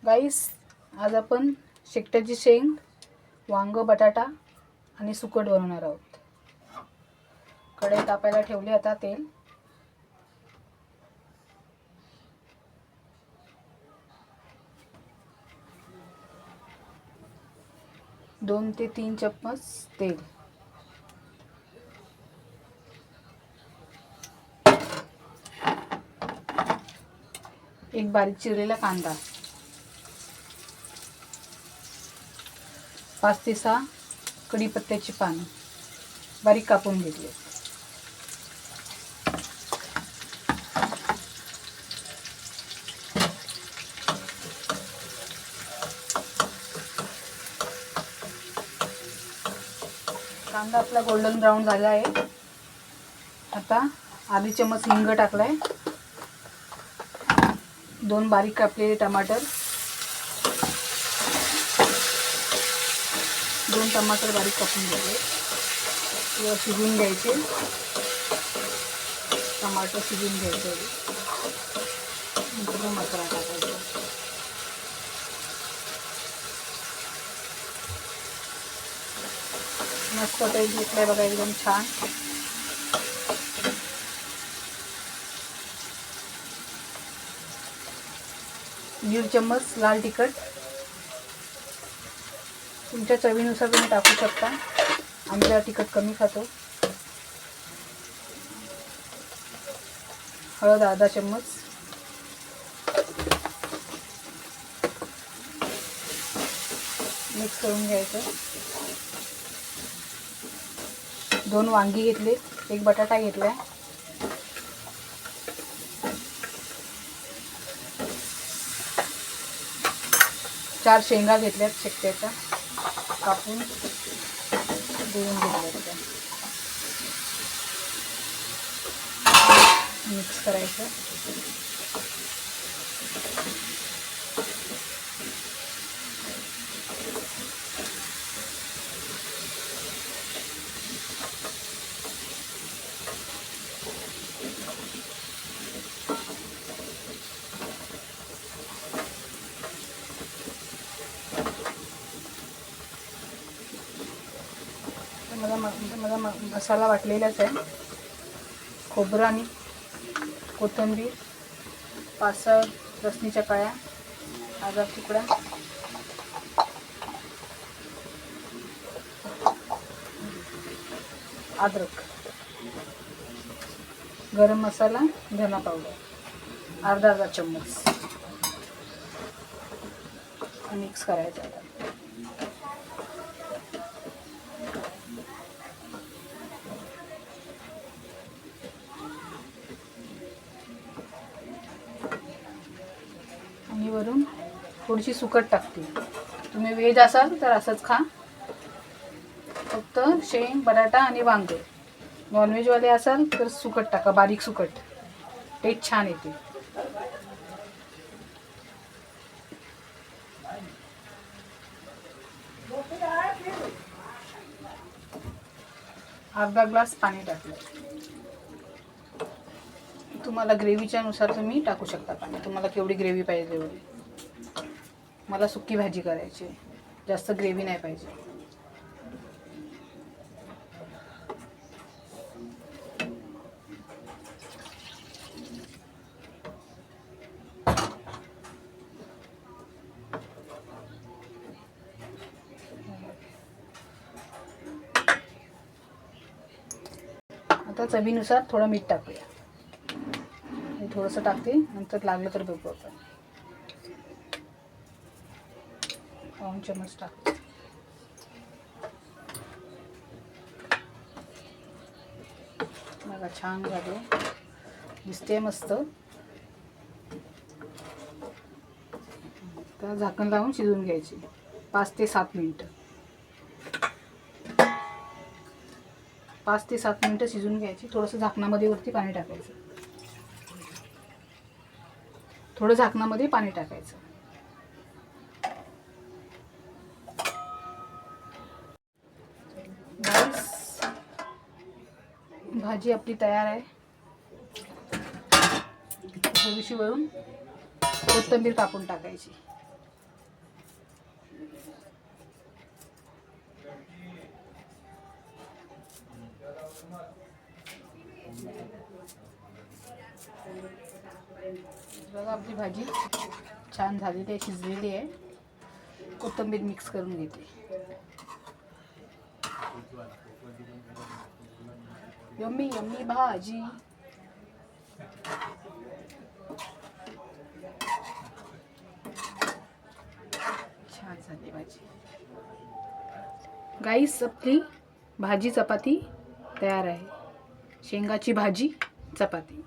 गाईस, आज आपण शेकट्याची शेंग, वांग, बटाटा आणि सुकट बनवणार आहोत. कढई तापायला ठेवली. आता तेल. दोन ते 3 चम्मच तेल. एक बारीक चिरलेला कांदा. 5 ते 6 कढीपत्त्याची पानं बारीक कापून घेतली. कांदा आपला गोल्डन ब्राऊन झाला आहे. आता अर्धी चम्मच हिंग टाकलाय. 2 बारीक कापलेले टमाटर, 2 टमाटर बारीक कापून घेतले. किंवा शिजवून घ्यायचे. टमाटर शिजवून घ्यायचे. नंतर मसाला टाकायचा. मस्त पेस्ट घेतलाय बघा, एकदम छान. दीड चम्मच लाल तिखट. तुमच्या चवीनुसार तुम्ही टाकू शकता. आम्ही जरा तिखट कमी खातो. हळद अर्धा चम्मच. मिक्स करून घ्यायचं. 2 वांगी घेतले. 1 बटाटा घेतलाय. चार शेंगा घेतल्यात शेकट्याच्या, कापून धुवून घेतल्यात. मिक्स करायचं. माझा मसाला वाटलेलाच आहे. खोबरं आणि कोथिंबीर, 5-6 लसणीच्या काळ्या, अर्धा तुकडा, अद्रक, गरम मसाला, धना पावडर अर्धा चम्मच. मिक्स करायचं. आता आणि वरून थोडीशी सुकट टाकते. तुम्ही व्हेज असाल तर असंच खा. फक्त शेंग, बटाटा आणि वांग. नॉनव्हेजवाले असाल तर सुकट टाका, बारीक सुकट. टेस्ट छान येते. अर्धा ग्लास पाणी टाकलं. तुम्हाला ग्रेव्हीच्या नुसार तुम्ही टाकू शकता पाणी. तुम्हाला केवढी ग्रेव्ही पाहिजे तेवढी. मला सुकी भाजी करायची, जास्त ग्रेव्ही नाही पाहिजे. आता चवीनुसार थोडं मीठ टाकूया. थोडंसं टाकते, नंतर लागलं तर बघू आपण. 2 चम्मच टाकते. बघा छान झाले, दिसते मस्त. तर झाकण लावून शिजवून घ्यायची 5 ते 7 मिनिटं. 5 ते 7 मिनिटं शिजवून घ्यायची. थोडंसं झाकणामध्ये वरती पाणी टाकायचं. थोडं झाकणामध्ये पाणी टाकायचं. भाजी आपली तयार आहे. थोडीशी वरून कोथिंबीर कापून टाकायची. बघा आपली भाजी छान झालेली आहे, शिजलेली आहे. कोथिंबीर मिक्स करून घेते. यम्मी यम्मी भाजी. छान झाली भाजी. गाईस आपली भाजी चपाती तयार आहे. शेंगाची भाजी चपाती.